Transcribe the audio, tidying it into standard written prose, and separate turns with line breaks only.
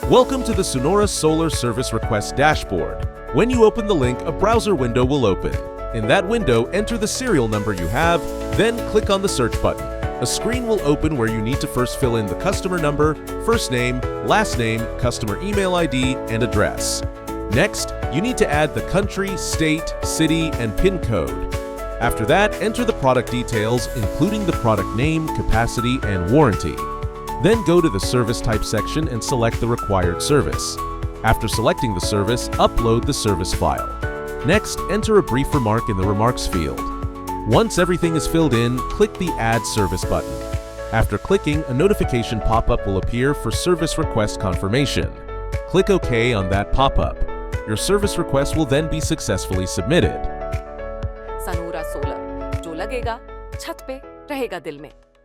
Welcome to the Sunora Solar Service Request Dashboard. When you open the link, a browser window will open. In that window, enter the serial number you have, then click on the search button. A screen will open where you need to first fill in the customer number, first name, last name, customer email ID, and address. Next, you need to add the country, state, city, and PIN code. After that, enter the product details, including the product name, capacity, and warranty. Then go to the service type section and select the required service. After selecting the service, upload the service file. Next, enter a brief remark in the Remarks field. Once everything is filled in, click the Add Service button. After clicking, a notification pop-up will appear for service request confirmation. Click OK on that pop-up. Your service request will then be successfully submitted.
Sunora Solar, जो लगेगा छत पे रहेगा दिल में।